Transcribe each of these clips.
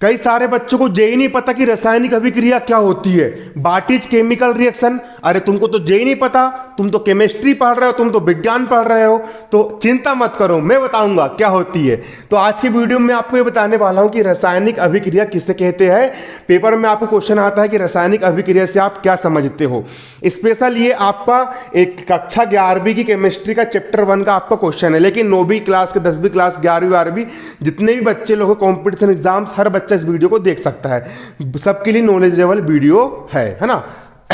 कई सारे बच्चों को ये ही नहीं पता कि रासायनिक अभिक्रिया क्या होती है। What is chemical reaction? अरे तुमको तो ये ही नहीं पता, तुम तो केमिस्ट्री पढ़ रहे हो, तुम तो विज्ञान पढ़ रहे हो, तो चिंता मत करो, मैं बताऊंगा क्या होती है। तो आज की वीडियो में आपको ये बताने वाला हूं कि रासायनिक अभिक्रिया किसे कहते हैं। पेपर में आपको क्वेश्चन आता है कि रासायनिक अभिक्रिया से आप क्या समझते हो। स्पेशल ये आपका एक कक्षा 11वीं की केमिस्ट्री का चैप्टर 1 का आपका क्वेश्चन है, लेकिन 9वीं क्लास के 10वीं क्लास 11वीं 12वीं जितने भी बच्चे लोग कॉम्पिटिशन एग्जाम्स, हर बच्चा इस वीडियो को देख सकता है, सबके लिए नॉलेजेबल वीडियो है ना।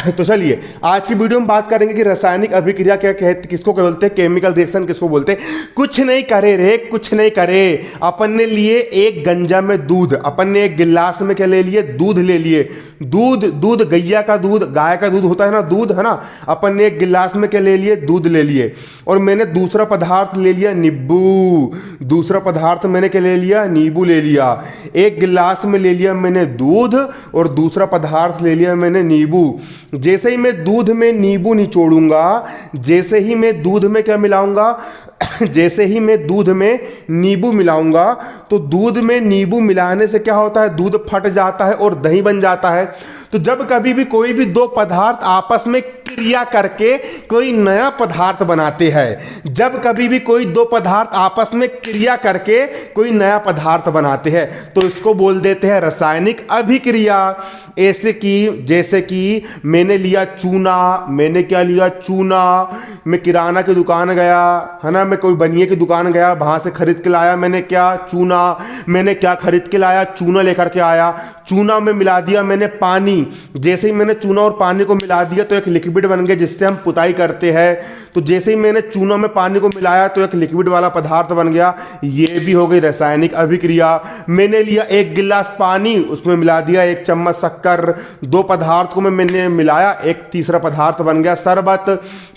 तो चलिए आज की वीडियो में बात करेंगे कि रासायनिक अभिक्रिया क्या कहते, किसको बोलते हैं, केमिकल रिएक्शन किसको बोलते हैं। कुछ नहीं करे रे, कुछ नहीं करे। अपन ने लिए एक गंजा में दूध, अपन ने एक गिलास में क्या ले लिए, दूध ले लिए। दूध गैया का दूध, गाय का दूध होता है ना, दूध है ना। अपन ने एक गिलास में क्या ले लिए, दूध ले लिए। और मैंने दूसरा पदार्थ ले लिया नींबू, दूसरा पदार्थ मैंने क्या ले लिया, नींबू ले लिया। एक गिलास में ले लिया मैंने दूध और दूसरा पदार्थ ले लिया मैंने नींबू। जैसे ही मैं दूध में नींबू निचोड़ूंगा, जैसे ही मैं दूध में क्या मिलाऊंगा, जैसे ही मैं दूध में नींबू मिलाऊंगा, तो दूध में नींबू मिलाने से क्या होता है, दूध फट जाता है और दही बन जाता है। तो जब कभी भी कोई भी दो पदार्थ आपस में क्रिया करके कोई नया पदार्थ बनाते हैं, जब कभी भी कोई दो पदार्थ आपस में क्रिया करके कोई नया पदार्थ बनाते हैं, तो इसको बोल देते हैं रासायनिक अभिक्रिया। ऐसे कि जैसे कि मैंने लिया चूना, मैंने क्या लिया, चूना। मैं किराना की दुकान गया, है ना, मैं कोई बनिए की दुकान गया, वहां से खरीद के लाया मैंने क्या, चूना। मैंने क्या खरीद के लाया, चूना लेकर के आया। चूना में मिला दिया मैंने पानी। जैसे ही मैंने चूना और पानी को मिला दिया तो एक लिक्विड बन गया जिससे हम पुताई करते हैं। तो जैसे ही मैंने चूना में पानी को मिलाया तो एक लिक्विड वाला पदार्थ बन गया। ये भी हो गई रासायनिक अभिक्रिया। मैंने लिया एक गिलास पानी, उसमें मिला दिया एक चम्मच शक्कर। दो पदार्थ को मैंने मिलाया, एक तीसरा पदार्थ बन गया शरबत।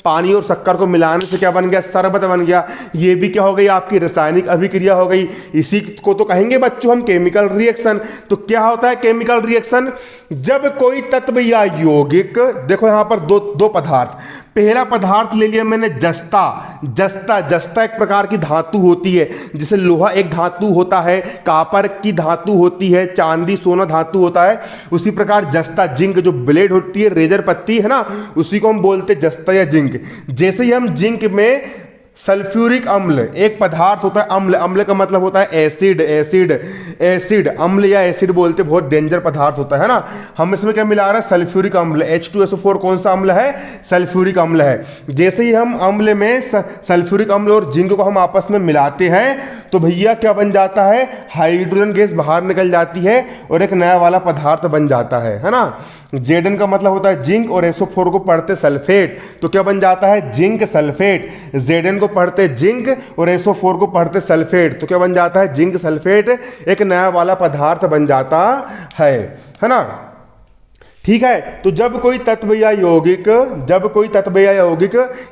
पानी और शक्कर को मिलाने से क्या बन गया, शरबत बन गया। ये भी क्या हो गई, आपकी रासायनिक अभिक्रिया हो गई। इसी को तो कहेंगे बच्चों हम केमिकल रिएक्शन। तो क्या होता है केमिकल रिएक्शन? जब कोई तत्व या यौगिक, देखो यहां पर दो पदार्थ, पहला पदार्थ ले लिया मैंने जस्ता एक प्रकार की धातु होती है। जैसे लोहा एक धातु होता है, कापर की धातु होती है, चांदी सोना धातु होता है। उसी प्रकार जस्ता, जिंक जो ब्लेड होती है, रेजर पत्ती है ना, उसी को हम बोलते हैं जस्ता या जिंक। जैसे ही हम जिंक में सल्फ्यूरिक अम्ल, एक पदार्थ होता है अम्ल, अम्ल का मतलब होता है एसिड, अम्ल या एसिड बोलते, बहुत डेंजर पदार्थ होता है ना। हम इसमें क्या मिला रहे हैं, सल्फ्यूरिक अम्ल। H2SO4 कौन सा अम्ल है, सल्फ्यूरिक अम्ल है। जैसे ही हम अम्ल में सल्फ्यूरिक अम्ल और जिंक को हम आपस में मिलाते हैं तो भैया क्या बन जाता है, हाइड्रोजन गैस बाहर निकल जाती है और एक नया वाला पदार्थ बन जाता है ना। Zn का मतलब होता है जिंक और SO4 को पढ़ते सल्फेट, तो क्या बन जाता है, जिंक सल्फेट। Zn को पढ़ते जिंक और SO4 को पढ़ते सल्फेट, तो क्या बन जाता है, जिंक सल्फेट, एक नया वाला पदार्थ बन जाता है ना। ठीक है। तो जब कोई तत्व या यौगिक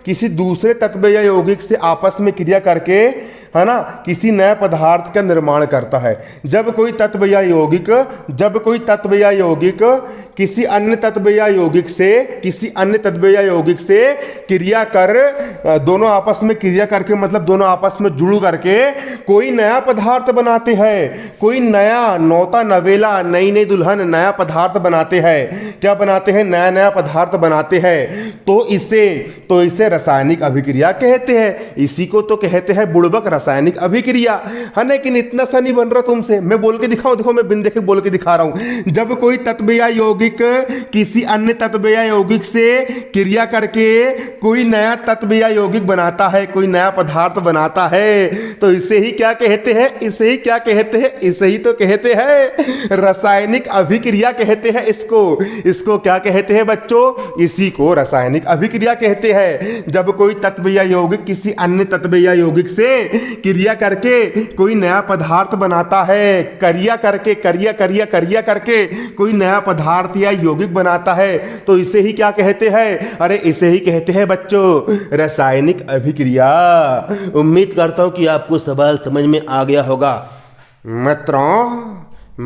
किसी दूसरे तत्व या यौगिक से आपस में क्रिया करके, है ना, किसी नए पदार्थ का निर्माण करता है। जब कोई तत्व या यौगिक किसी अन्य तत्व या यौगिक से क्रिया कर, दोनों आपस में क्रिया करके, मतलब दोनों आपस में जुड़ करके कोई नया पदार्थ बनाते हैं। कोई नया नौता नवेला, नई दुल्हन नया पदार्थ बनाते हैं। क्या बनाते हैं, नया पदार्थ बनाते हैं। तो इसे रासायनिक अभिक्रिया कहते हैं। इसी को तो कहते हैं बुड़बक रासायनिक अभिक्रिया, है। लेकिन इतना सा नहीं बन रहा तुमसे, मैं बोल के दिखाऊं, देखो मैं बिन देखे बोल के दिखा रहा हूं। जब कोई तत्व या यौगिक किसी अन्य तत्व या यौगिक से क्रिया करके कोई नया तत्व या यौगिक बनाता है, कोई नया पदार्थ बनाता है, तो इसे ही क्या कहते हैं, इसे ही तो कहते हैं रासायनिक अभिक्रिया कहते हैं। इसको क्या कहते हैं बच्चों, इसी को रासायनिक अभिक्रिया कहते हैं। जब कोई तत्व या यौगिक किसी अन्य तत्व या यौगिक से क्रिया करके कोई नया पदार्थ बनाता है, क्रिया करके कोई नया पदार्थ या यौगिक बनाता है, तो इसे ही क्या कहते हैं, अरे इसे ही कहते हैं बच्चों रासायनिक अभिक्रिया। उम्मीद करता हूं कि आपको सवाल समझ में आ गया होगा। मित्रों,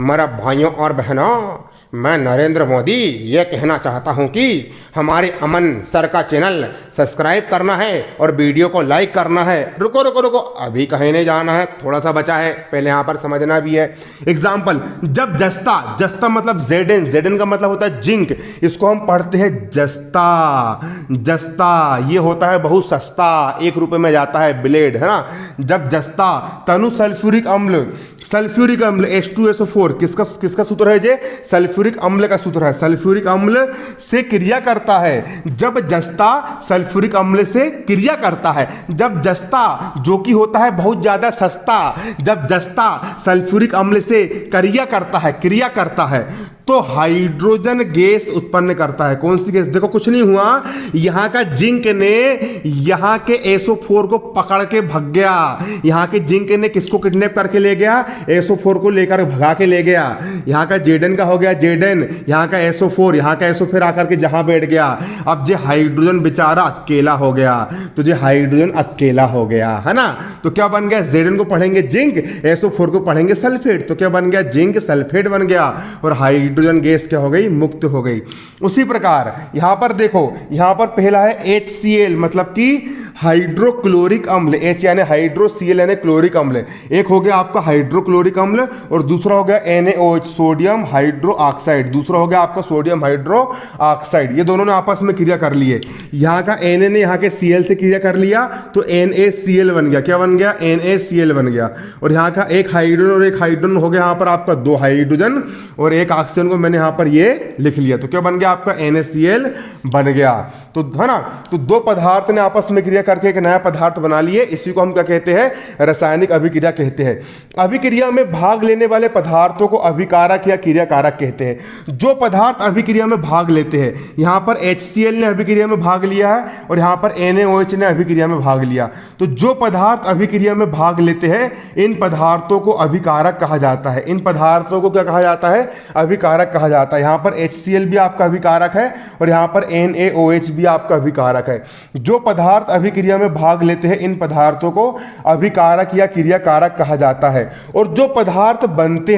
मेरे भाइयों और बहनों, मैं नरेंद्र मोदी ये कहना चाहता हूँ कि हमारे अमन सर का चैनल सब्सक्राइब करना है और वीडियो को लाइक करना है। रुको रुको रुको, अभी कहीं नहीं जाना है, थोड़ा सा बचा है, पहले यहाँ पर समझना भी है। एग्जाम्पल, जब जस्ता, जस्ता मतलब जेडन, जेडन का मतलब होता है जिंक, इसको हम पढ़ते हैं जस्ता। जस्ता ये होता है बहुत सस्ता, 1 रुपये में जाता है ब्लेड, है ना। जब जस्ता तनु सल्फ्यूरिक अम्ल, सल्फ्यूरिक अम्ल H2SO4 किसका सूत्र है जे? सल्फ्यूरिक अम्ल का सूत्र है। सल्फ्यूरिक अम्ल से क्रिया करता है। जब जस्ता सल्फ्यूरिक अम्ल से क्रिया करता है, जब जस्ता जो कि होता है बहुत ज्यादा सस्ता, जब जस्ता सल्फ्यूरिक अम्ल से क्रिया करता है तो हाइड्रोजन गैस उत्पन्न करता है। कौन सी गैस? देखो कुछ नहीं हुआ, यहां का जिंक ने यहां के SO4 को पकड़ के भाग गया। यहां के जिंक ने किसको किडनैप करके ले गया? SO4 को लेकर भगा के ले गया। यहां का जेडन का हो गया जेडन, यहां का SO4, यहां का SO4 आकर के जहां बैठ गया। अब जे हाइड्रोजन बेचारा अकेला हो गया, तो जे हाइड्रोजन अकेला हो गया, है ना। तो क्या बन गया? जेडन को पढ़ेंगे जिंक, SO4 को पढ़ेंगे सल्फेट, तो क्या बन गया? जिंक सल्फेट बन गया और हाइड्रोजन गैस क्या हो गई? मुक्त हो गई। उसी प्रकार यहां पर देखो, यहां पर पहला है HCl मतलब कि हाइड्रोक्लोरिक अम्ल, H यानी हाइड्रो, Cl यानी क्लोरिक अम्ल। एक हो गया आपका हाइड्रोक्लोरिक अम्ल और दूसरा हो गया NaOH सोडियम हाइड्रो ऑक्साइड, दूसरा हो गया आपका सोडियम हाइड्रो ऑक्साइड। ये दोनों ने आपस में क्रिया कर लिए। यहाँ का Na ने यहाँ के Cl से क्रिया कर लिया तो NaCl बन गया। क्या बन गया? NaCl बन गया। और यहाँ का एक हाइड्रोजन और एक हाइड्रोजन हो गया यहाँ पर आपका 2 हाइड्रोजन और एक ऑक्सीजन को मैंने यहाँ पर ये लिख लिया, तो क्या बन गया आपका? NaCl बन गया। तो है ना, तो 2 पदार्थ ने आपस में क्रिया करके एक नया पदार्थ बना लिए। इसी को हम क्या कहते हैं? रासायनिक अभिक्रिया कहते हैं। अभिक्रिया में भाग लेने वाले पदार्थों को अभिकारक या क्रियाकारक कहते हैं। जो पदार्थ अभिक्रिया में भाग लेते हैं, यहां पर HCl ने अभिक्रिया में भाग लिया है और यहां पर NaOH ने अभिक्रिया में भाग लिया। तो जो पदार्थ अभिक्रिया में भाग लेते हैं, इन पदार्थों को अभिकारक कहा जाता है। इन पदार्थों को क्या कहा जाता है? अभिकारक कहा जाता है। यहां पर HCl भी आपका अभिकारक है और यहां पर NaOH भी आपका अभिकारक है। जो पदार्थ अभिक्रिया में भाग लेते हैं, इन पदार्थों को अभिकारक या क्रियाकारक कहा जाता है। और जो पदार्थ बनते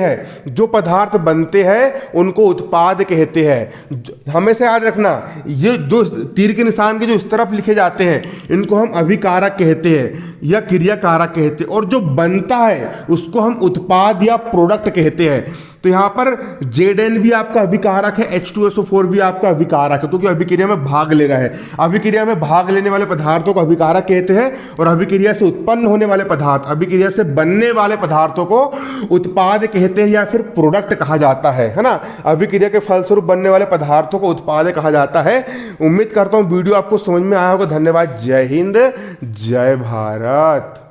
हैं उनको उत्पाद कहते हैं। हमेशा याद रखना, ये जो तीर के निशान के जो इस तरफ लिखे जाते हैं, इनको हम अभिकारक कहते हैं या क्रियाकारक कहते हैं। और जो बनता है उसको हम उत्पाद या प्रोडक्ट कहते हैं। तो यहां पर Zn भी आपका अभिकारक है, H2SO4 भी आपका अभिकारक है, क्योंकि अभिक्रिया में भाग ले रहा है। अभिक्रिया में भाग लेने वाले पदार्थों को अभिकारक कहते हैं और अभिक्रिया से उत्पन्न होने वाले पदार्थ, अभिक्रिया से बनने वाले पदार्थों को उत्पाद कहते हैं या फिर प्रोडक्ट कहा जाता है ना। अभिक्रिया के फलस्वरूप बनने वाले पदार्थों को उत्पाद कहा जाता है। उम्मीद करता हूं वीडियो आपको समझ में आया होगा। धन्यवाद। जय हिंद, जय भारत।